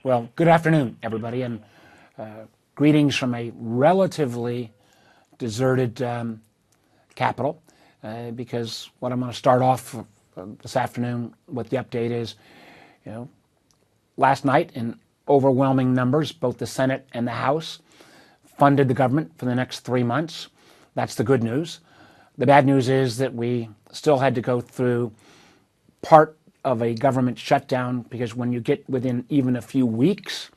Well, good afternoon, everybody, and greetings from a relatively deserted Capitol, because what I'm going to start off this afternoon with the update is, last night in overwhelming numbers, both the Senate and the House funded the government for the next 3 months. That's the good news. The bad news is that we still had to go through part of a government shutdown, because when you get within even a few weeks,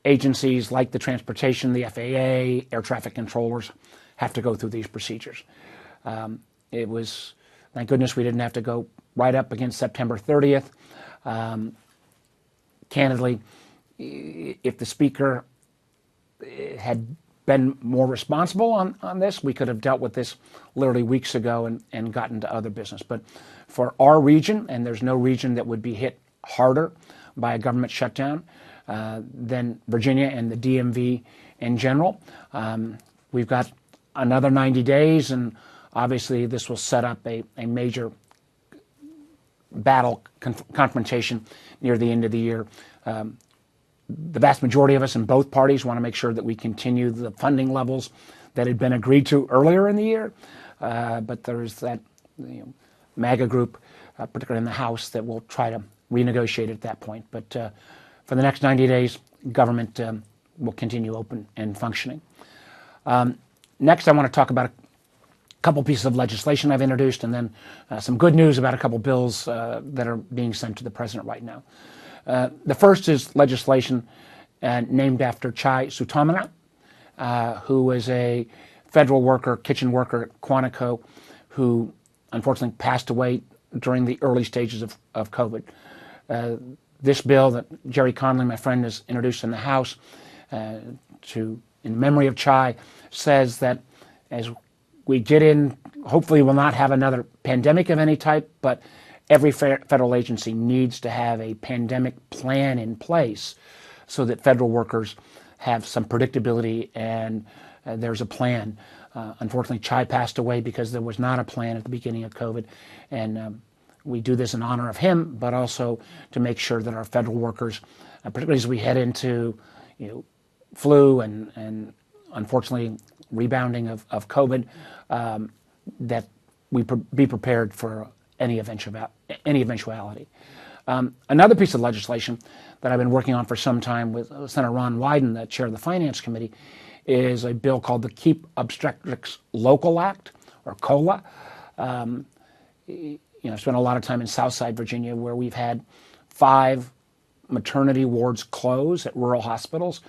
agencies like the transportation, the FAA, air traffic controllers have to go through these procedures. It was, thank goodness we didn't have to go right up against September 30th. Candidly, if the Speaker had been more responsible on this, we could have dealt with this literally weeks ago and gotten to other business. But for our region, and there's no region that would be hit harder by a government shutdown than Virginia and the DMV in general, we've got another 90 days, and obviously this will set up a major battle confrontation near the end of the year. The vast majority of us in both parties want to make sure that we continue the funding levels that had been agreed to earlier in the year, but there's that MAGA group, particularly in the House, that will try to renegotiate at that point. But for the next 90 days, government will continue open and functioning. Next, I want to talk about a couple pieces of legislation I've introduced, and then some good news about a couple bills that are being sent to the president right now. The first is legislation named after Chai Sutamana, who was a federal worker, kitchen worker at Quantico, who unfortunately passed away during the early stages of COVID. This bill that Jerry Conley, my friend, has introduced in the House in memory of Chai, says that as we get in, hopefully we'll not have another pandemic of any type, but every federal agency needs to have a pandemic plan in place so that federal workers have some predictability and there's a plan. Unfortunately, Chai passed away because there was not a plan at the beginning of COVID, and we do this in honor of him, but also to make sure that our federal workers, particularly as we head into flu and unfortunately rebounding of COVID, that we be prepared for any eventuality. Another piece of legislation that I've been working on for some time with Senator Ron Wyden, the chair of the Finance Committee, is a bill called the Keep Obstetrics Local Act, or COLA. I spent a lot of time in Southside Virginia, where we've had 5 maternity wards close at rural hospitals.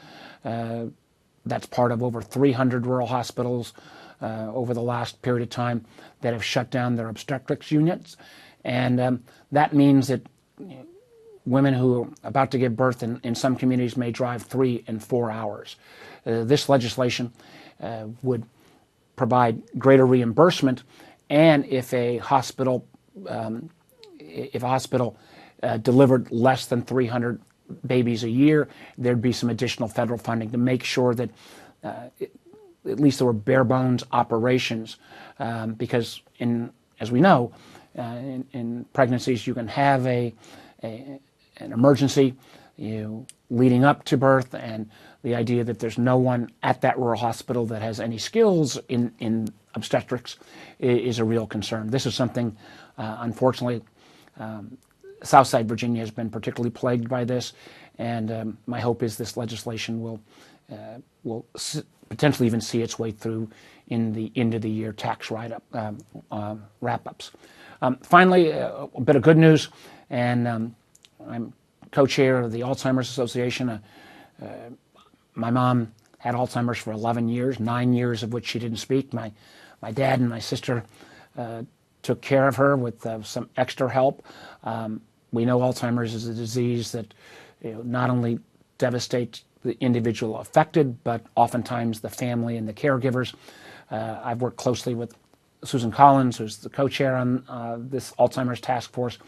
That's part of over 300 rural hospitals over the last period of time that have shut down their obstetrics units. And that means that women who are about to give birth in some communities may drive 3 and 4 hours. This legislation would provide greater reimbursement, and if a hospital delivered less than 300 babies a year, there'd be some additional federal funding to make sure that at least there were bare bones operations, because as we know, in pregnancies you can have an emergency leading up to birth, and the idea that there's no one at that rural hospital that has any skills in obstetrics is a real concern. This is something, unfortunately, Southside Virginia has been particularly plagued by this, and my hope is this legislation will potentially even see its way through in the end of the year tax wrap-ups. Finally, a bit of good news, and I'm co-chair of the Alzheimer's Association. My mom had Alzheimer's for 11 years, 9 years of which she didn't speak. My dad and my sister took care of her with some extra help. We know Alzheimer's is a disease that not only devastates the individual affected, but oftentimes the family and the caregivers. I've worked closely with Susan Collins, who's the co-chair on this Alzheimer's task force,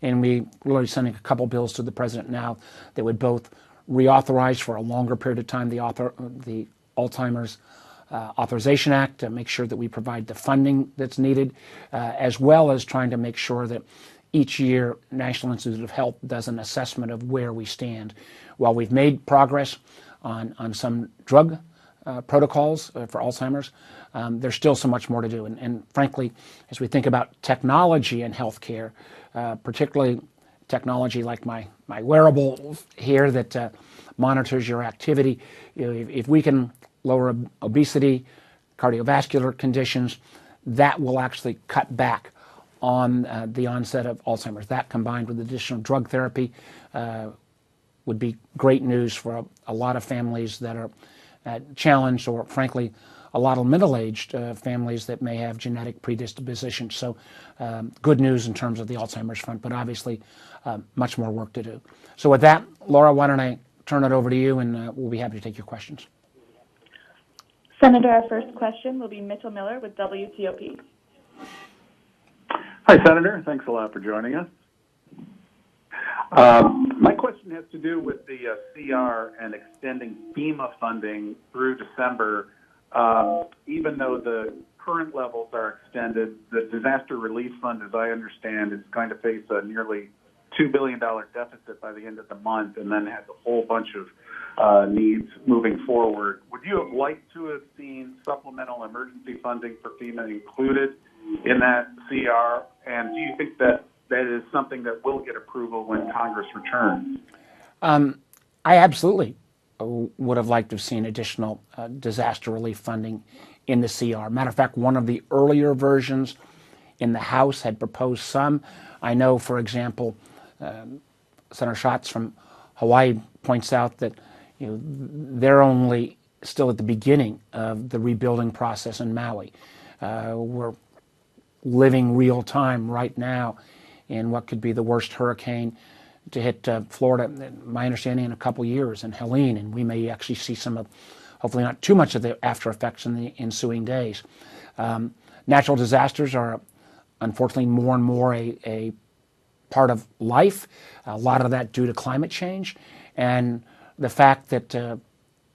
and we're really sending a couple bills to the president now that would both reauthorize for a longer period of time the Alzheimer's Authorization Act to make sure that we provide the funding that's needed, as well as trying to make sure that each year, National Institute of Health does an assessment of where we stand. While we've made progress on some drug protocols for Alzheimer's, there's still so much more to do. And frankly, as we think about technology in healthcare, particularly technology like my wearable here that monitors your activity, if we can lower obesity, cardiovascular conditions, that will actually cut back on the onset of Alzheimer's. That combined with additional drug therapy would be great news for a lot of families that are challenged, or frankly, a lot of middle-aged families that may have genetic predisposition. So good news in terms of the Alzheimer's front, but obviously much more work to do. So with that, Laura, why don't I turn it over to you, and we'll be happy to take your questions. Senator, our first question will be Mitchell Miller with WTOP. Hi, Senator. Thanks a lot for joining us. My question has to do with the CR and extending FEMA funding through December. Even though the current levels are extended, the disaster relief fund, as I understand, is going to face a nearly $2 billion deficit by the end of the month, and then has a whole bunch of needs moving forward. Would you have liked to have seen supplemental emergency funding for FEMA included in that CR? And do you think that that is something that will get approval when Congress returns? I absolutely would have liked to have seen additional disaster relief funding in the CR. Matter of fact, one of the earlier versions in the House had proposed some. I know, for example, Senator Schatz from Hawaii points out that they're only still at the beginning of the rebuilding process in Maui. We're living real time right now in what could be the worst hurricane to hit Florida, my understanding, in a couple years, in Helene, and we may actually see some of, hopefully not too much of the after effects in the ensuing days. Natural disasters are unfortunately more and more a part of life, a lot of that due to climate change, and the fact that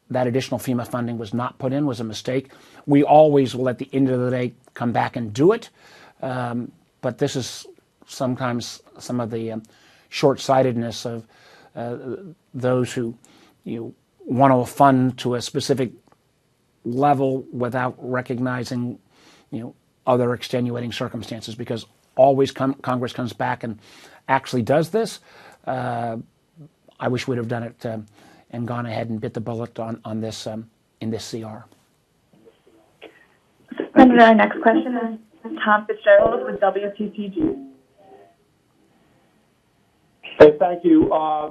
that additional FEMA funding was not put in was a mistake. We always will, at the end of the day, come back and do it, but this is sometimes some of the short-sightedness of those who want to fund to a specific level without recognizing other extenuating circumstances, because always Congress comes back and actually does this. I wish we'd have done it and gone ahead and bit the bullet on this in this CR. Senator, our next question is Tom Fitzgerald with WTPG. Hey, thank you. I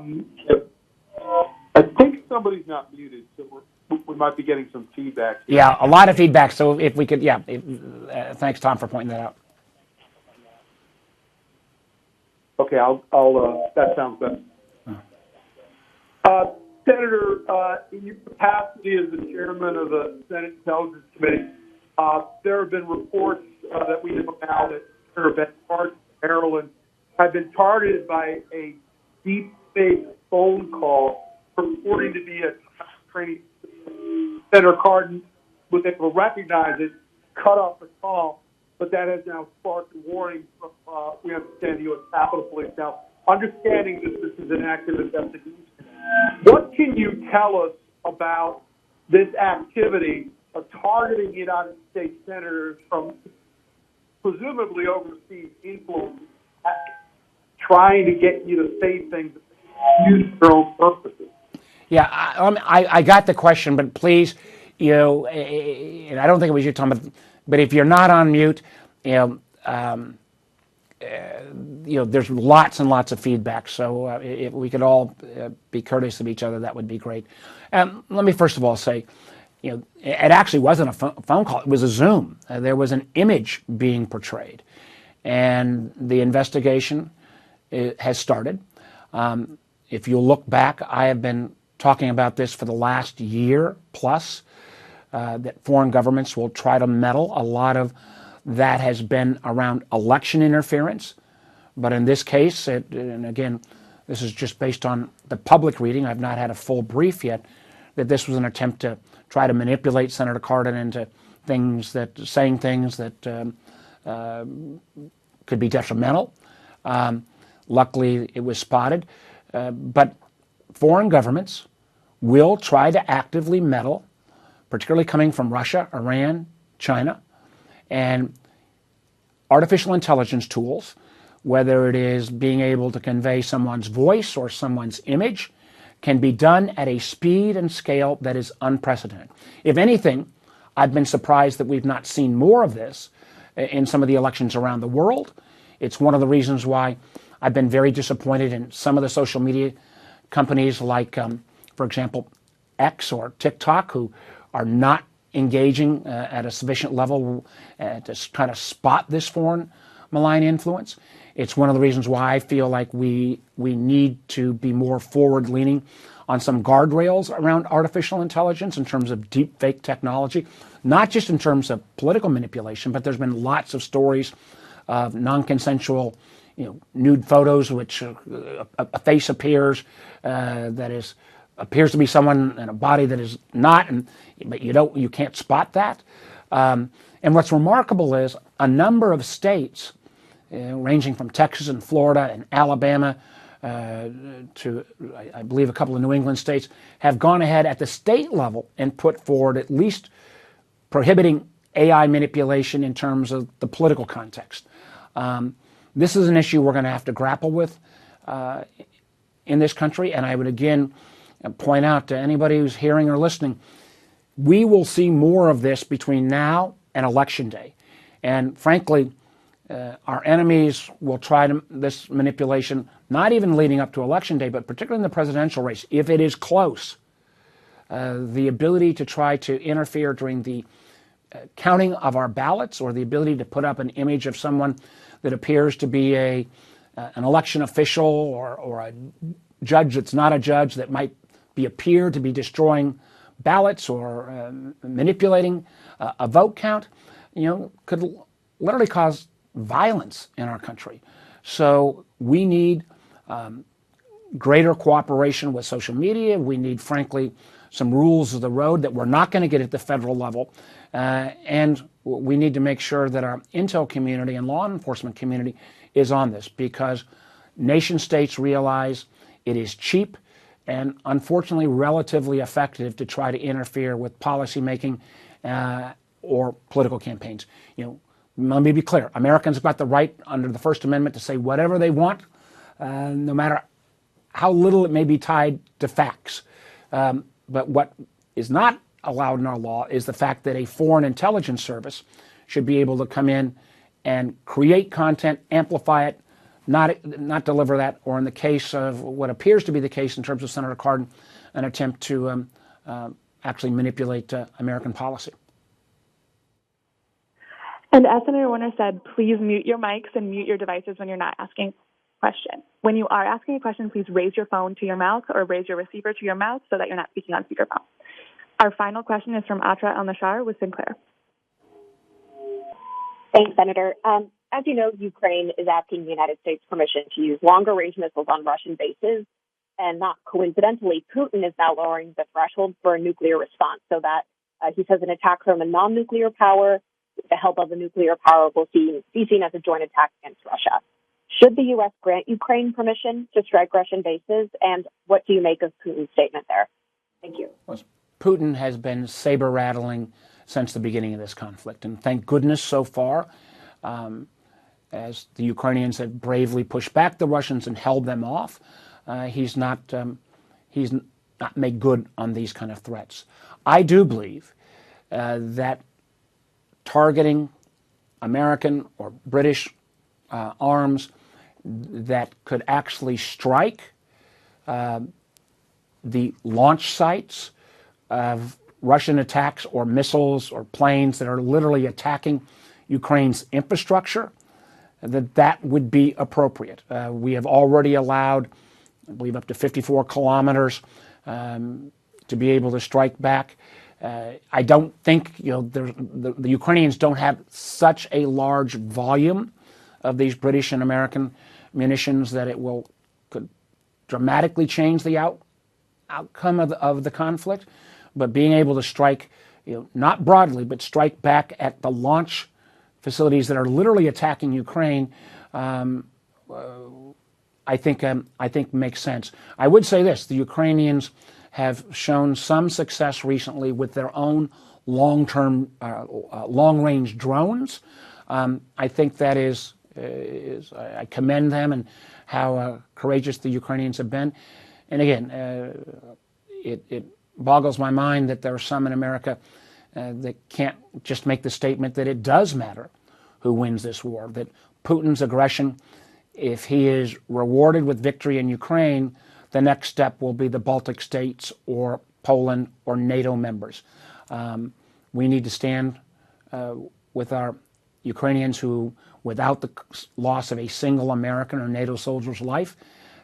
think somebody's not muted, so we might be getting some feedback here. Yeah, a lot of feedback. So if we could, thanks, Tom, for pointing that out. Okay, I'll that sounds good. Senator, in your capacity as the chairman of the Senate Intelligence Committee, there have been reports that we know now that Senator Ben Carson of Maryland had been targeted by a deep fake phone call purporting to be a training. Senator Cardin was able to recognize it, cut off the call, but that has now sparked a warning from, we understand, the U.S. Capitol Police. Now, understanding that this is an active investigation, what can you tell us about this activity of targeting United States senators from presumably overseas influence, trying to get you to say things that use their own purposes? Yeah, I got the question, but please, and I don't think it was you, Tom, but if you're not on mute, there's lots and lots of feedback. So if we could all be courteous of each other, that would be great. Let me first of all say, it actually wasn't a phone call; it was a Zoom. There was an image being portrayed, and the investigation has started. If you look back, I have been talking about this for the last year plus, that foreign governments will try to meddle. A lot of that has been around election interference. But in this case, and again, this is just based on the public reading, I've not had a full brief yet, that this was an attempt to try to manipulate Senator Cardin into saying things that could be detrimental. Luckily, it was spotted. But foreign governments will try to actively meddle, particularly coming from Russia, Iran, China, and artificial intelligence tools, whether it is being able to convey someone's voice or someone's image, can be done at a speed and scale that is unprecedented. If anything, I've been surprised that we've not seen more of this in some of the elections around the world. It's one of the reasons why I've been very disappointed in some of the social media companies like, for example, X or TikTok, who are not engaging at a sufficient level to kind of spot this foreign malign influence. It's one of the reasons why I feel like we need to be more forward-leaning on some guardrails around artificial intelligence in terms of deep fake technology, not just in terms of political manipulation, but there's been lots of stories of non-consensual, nude photos, which a face appears that appears to be someone in a body that is not, but you can't spot that. And what's remarkable is a number of states, ranging from Texas and Florida and Alabama to, I believe, a couple of New England states, have gone ahead at the state level and put forward at least prohibiting AI manipulation in terms of the political context. This is an issue we're going to have to grapple with in this country, and I would again point out to anybody who's hearing or listening, we will see more of this between now and Election Day. And frankly, our enemies will try this manipulation, not even leading up to Election Day, but particularly in the presidential race, if it is close. The ability to try to interfere during the counting of our ballots, or the ability to put up an image of someone that appears to be an election official or a judge that's not a judge, that might appear to be destroying ballots or manipulating a vote count, could literally cause violence in our country. So we need greater cooperation with social media. We need, frankly, some rules of the road that we're not going to get at the federal level. And we need to make sure that our intel community and law enforcement community is on this, because nation states realize it is cheap and unfortunately relatively effective to try to interfere with policymaking or political campaigns. Let me be clear. Americans have got the right under the First Amendment to say whatever they want, no matter how little it may be tied to facts. But what is not allowed in our law is the fact that a foreign intelligence service should be able to come in and create content, amplify it, not deliver that, or in the case of what appears to be the case in terms of Senator Cardin, an attempt to actually manipulate American policy. And as Senator Warner said, please mute your mics and mute your devices when you're not asking a question. When you are asking a question, please raise your phone to your mouth or raise your receiver to your mouth so that you're not speaking on speakerphone. Our final question is from Atra El-Nashar with Sinclair. Thanks, Senator. As you know, Ukraine is asking the United States permission to use longer-range missiles on Russian bases, and not coincidentally, Putin is now lowering the threshold for a nuclear response so that he says an attack from a non-nuclear power with the help of a nuclear power will be seen as a joint attack against Russia. Should the U.S. grant Ukraine permission to strike Russian bases, and what do you make of Putin's statement there? Thank you. Putin has been saber-rattling since the beginning of this conflict, and thank goodness so far, as the Ukrainians have bravely pushed back the Russians and held them off, he's not made good on these kind of threats. I do believe that targeting American or British arms that could actually strike the launch sites of Russian attacks, or missiles or planes that are literally attacking Ukraine's infrastructure, that would be appropriate. We have already allowed, I believe, up to 54 kilometers to be able to strike back. I don't think the Ukrainians don't have such a large volume of these British and American munitions that it could dramatically change the outcome of the conflict. But being able to strike, not broadly, but strike back at the launch facilities that are literally attacking Ukraine I think makes sense. I would say this: the Ukrainians have shown some success recently with their own long-range drones. I think that is I commend them and how courageous the Ukrainians have been. And again, it boggles my mind that there are some in America that can't just make the statement that it does matter who wins this war, that Putin's aggression, if he is rewarded with victory in Ukraine, the next step will be the Baltic states or Poland or NATO members. We need to stand with our Ukrainians who, without the loss of a single American or NATO soldier's life,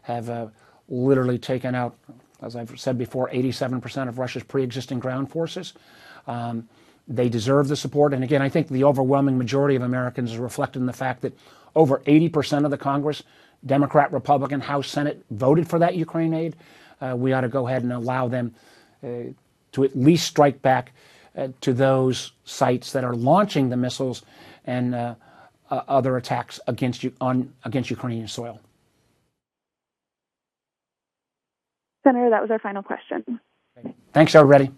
have literally taken out, as I've said before, 87% of Russia's pre-existing ground forces. They deserve the support. And again, I think the overwhelming majority of Americans is reflected in the fact that over 80% of the Congress, Democrat, Republican, House, Senate, voted for that Ukraine aid. We ought to go ahead and allow them to at least strike back to those sites that are launching the missiles and other attacks against Ukrainian soil. Senator, that was our final question. Thanks, everybody.